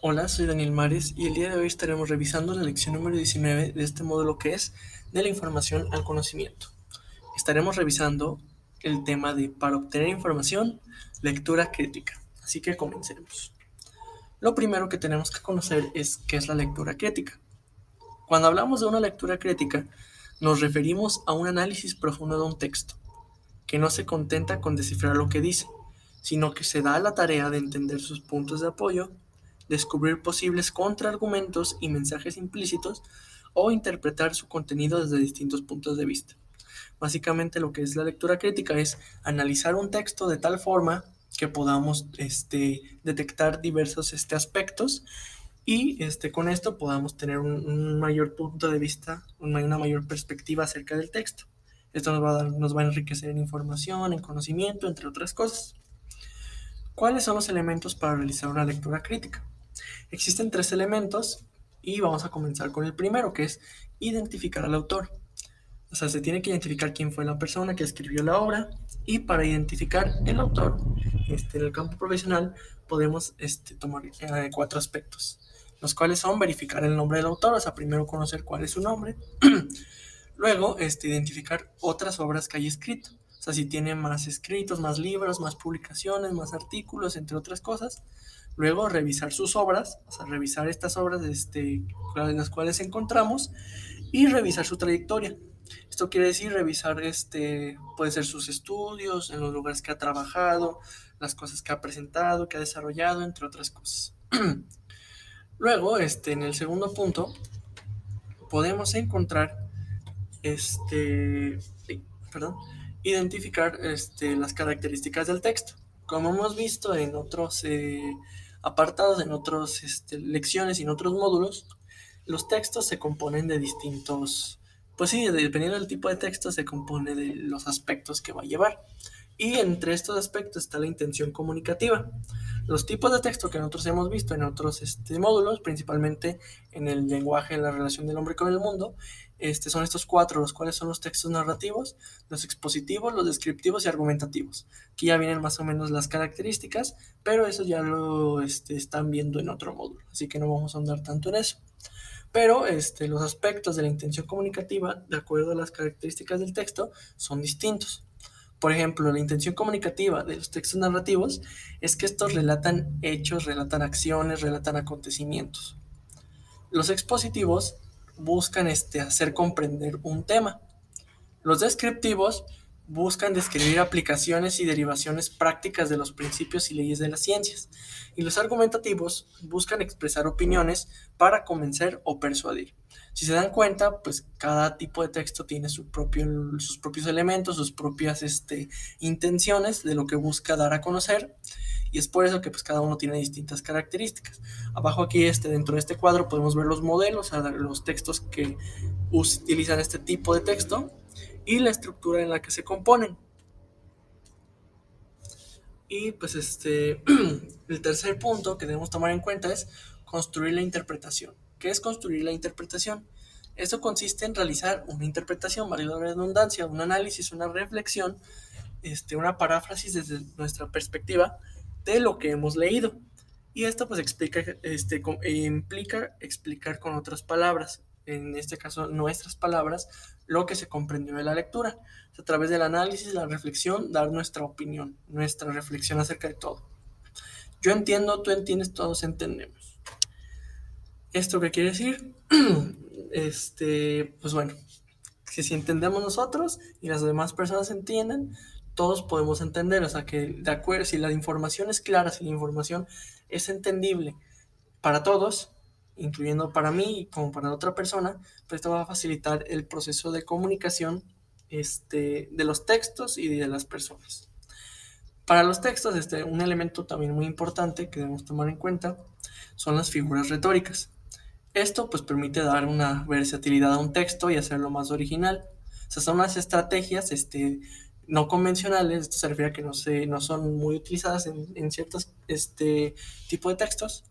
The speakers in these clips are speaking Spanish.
Hola, soy Daniel Mares y el día de hoy estaremos revisando la lección número 19 de este módulo que es de la información al conocimiento. Estaremos revisando el tema de para obtener información, lectura crítica. Así que comencemos. Lo primero que tenemos que conocer es qué es la lectura crítica. Cuando hablamos de una lectura crítica, nos referimos a un análisis profundo de un texto, que no se contenta con descifrar lo que dice, sino que se da a la tarea de entender sus puntos de apoyo, descubrir posibles contraargumentos y mensajes implícitos o interpretar su contenido desde distintos puntos de vista. Básicamente lo que es la lectura crítica es analizar un texto de tal forma que podamos detectar diversos aspectos y con esto podamos tener un mayor punto de vista, una mayor perspectiva acerca del texto. Esto nos va a enriquecer en información, en conocimiento, entre otras cosas. ¿Cuáles son los elementos para realizar una lectura crítica? Existen tres elementos y vamos a comenzar con el primero, que es identificar al autor. O sea, se tiene que identificar quién fue la persona que escribió la obra y para identificar el autor, en el campo profesional podemos tomar cuatro aspectos, los cuales son verificar el nombre del autor, o sea, primero conocer cuál es su nombre, luego identificar otras obras que haya escrito, o sea, si tiene más escritos, más libros, más publicaciones, más artículos, entre otras cosas. Luego revisar sus obras, o sea, revisar estas obras las cuales encontramos y revisar su trayectoria. Esto quiere decir revisar, puede ser sus estudios, en los lugares que ha trabajado, las cosas que ha presentado, que ha desarrollado, entre otras cosas. Luego, en el segundo punto, podemos encontrar, este, perdón, identificar las características del texto. Como hemos visto en otros apartados, en otras lecciones y en otros módulos, los textos se componen de distintos, pues sí, dependiendo del tipo de texto, se compone de los aspectos que va a llevar. Y entre estos aspectos está la intención comunicativa. Los tipos de texto que nosotros hemos visto en otros módulos, principalmente en el lenguaje, en la relación del hombre con el mundo, son estos cuatro, los cuales son los textos narrativos, los expositivos, los descriptivos y argumentativos. Aquí ya vienen más o menos las características, pero eso ya lo están viendo en otro módulo, así que no vamos a andar tanto en eso. Pero los aspectos de la intención comunicativa, de acuerdo a las características del texto, son distintos. Por ejemplo, la intención comunicativa de los textos narrativos es que estos relatan hechos, relatan acciones, relatan acontecimientos. Los expositivos buscan hacer comprender un tema. Los descriptivos buscan describir aplicaciones y derivaciones prácticas de los principios y leyes de las ciencias. Y los argumentativos buscan expresar opiniones para convencer o persuadir. Si se dan cuenta, pues cada tipo de texto tiene sus propios elementos, sus propias intenciones de lo que busca dar a conocer. Y es por eso que pues cada uno tiene distintas características. Abajo aquí, dentro de este cuadro, podemos ver los modelos, los textos que utilizan este tipo de texto y la estructura en la que se componen. Y pues el tercer punto que debemos tomar en cuenta es construir la interpretación. ¿Qué es construir la interpretación? Esto consiste en realizar una interpretación, valga la redundancia, un análisis, una reflexión, una paráfrasis desde nuestra perspectiva de lo que hemos leído. Y esto pues implica explicar con otras palabras, en este caso nuestras palabras, lo que se comprendió de la lectura. A través del análisis, la reflexión, dar nuestra opinión, nuestra reflexión acerca de todo. Yo entiendo, tú entiendes, todos entendemos. ¿Esto qué quiere decir? Pues bueno, que si entendemos nosotros y las demás personas entienden, todos podemos entender, o sea que de acuerdo, si la información es clara, si la información es entendible para todos, incluyendo para mí como para otra persona, pues esto va a facilitar el proceso de comunicación de los textos y de las personas. Para los textos, un elemento también muy importante que debemos tomar en cuenta son las figuras retóricas. Esto pues permite dar una versatilidad a un texto y hacerlo más original. O sea, son unas estrategias no convencionales. Esto se refiere a que no son muy utilizadas en ciertos tipo de textos,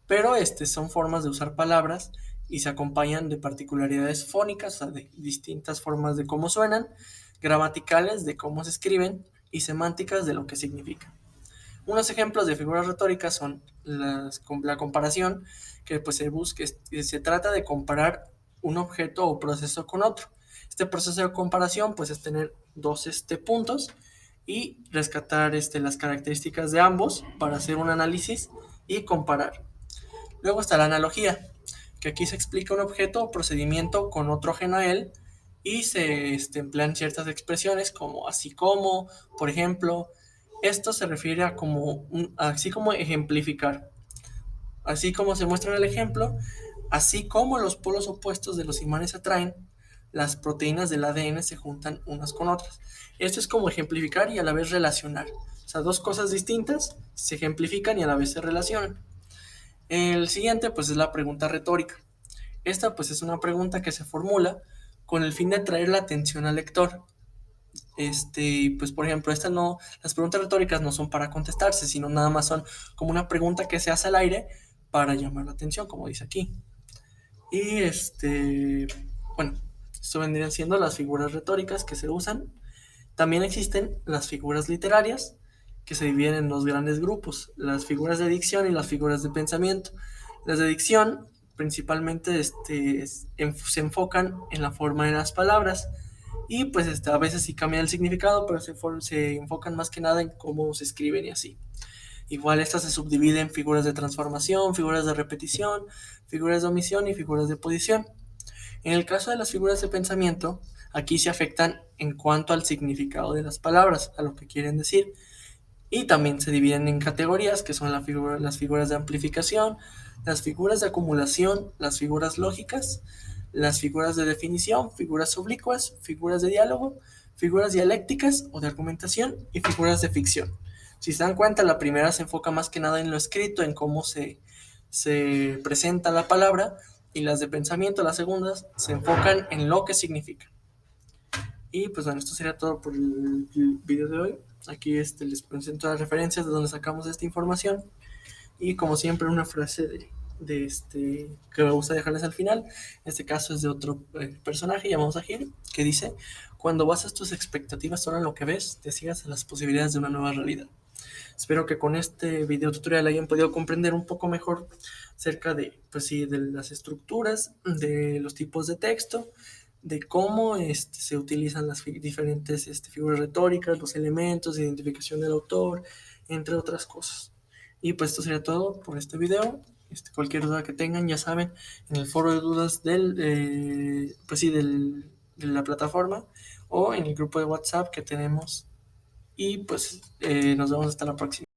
pero son formas de usar palabras y se acompañan de particularidades fónicas, o sea, de distintas formas de cómo suenan, gramaticales de cómo se escriben y semánticas de lo que significan. Unos ejemplos de figuras retóricas son la comparación, que pues se trata de comparar un objeto o proceso con otro. Este proceso de comparación pues es tener dos puntos y rescatar las características de ambos para hacer un análisis y comparar. Luego está la analogía, que aquí se explica un objeto o procedimiento con otro ajeno a él y se emplean ciertas expresiones como así como, por ejemplo. Esto se refiere a así como ejemplificar. Así como se muestra en el ejemplo, así como los polos opuestos de los imanes atraen, las proteínas del ADN se juntan unas con otras. Esto es como ejemplificar y a la vez relacionar. O sea, dos cosas distintas se ejemplifican y a la vez se relacionan. El siguiente pues es la pregunta retórica. Esta pues es una pregunta que se formula con el fin de atraer la atención al lector. Pues por ejemplo, las preguntas retóricas no son para contestarse, sino nada más son como una pregunta que se hace al aire para llamar la atención, como dice aquí. Y bueno, esto vendrían siendo las figuras retóricas que se usan. También existen las figuras literarias, que se dividen en dos grandes grupos, las figuras de dicción y las figuras de pensamiento. Las de dicción principalmente se enfocan en la forma de las palabras y pues a veces sí cambia el significado, pero se enfocan más que nada en cómo se escriben y así. Igual estas se subdividen en figuras de transformación, figuras de repetición, figuras de omisión y figuras de posición. En el caso de las figuras de pensamiento, aquí se afectan en cuanto al significado de las palabras, a lo que quieren decir. Y también se dividen en categorías, que son las figuras de amplificación, las figuras de acumulación, las figuras lógicas, las figuras de definición, figuras oblicuas, figuras de diálogo, figuras dialécticas o de argumentación y figuras de ficción. Si se dan cuenta, la primera se enfoca más que nada en lo escrito, en cómo se presenta la palabra, y las de pensamiento, las segundas, se enfocan en lo que significa. Y pues bueno, esto sería todo por el video de hoy. Aquí les presento las referencias de donde sacamos esta información. Y como siempre, una frase que me gusta dejarles al final. En este caso es de otro personaje llamado Sahir, que dice: cuando basas tus expectativas solo en lo que ves, te ciegas a las posibilidades de una nueva realidad. Espero que con este video tutorial hayan podido comprender un poco mejor acerca pues sí, de las estructuras, de los tipos de texto, de cómo se utilizan las diferentes figuras retóricas, los elementos de identificación del autor, entre otras cosas. Y pues esto sería todo por este video. Cualquier duda que tengan, ya saben, en el foro de dudas pues sí, de la plataforma o en el grupo de WhatsApp que tenemos. Y pues nos vemos hasta la próxima.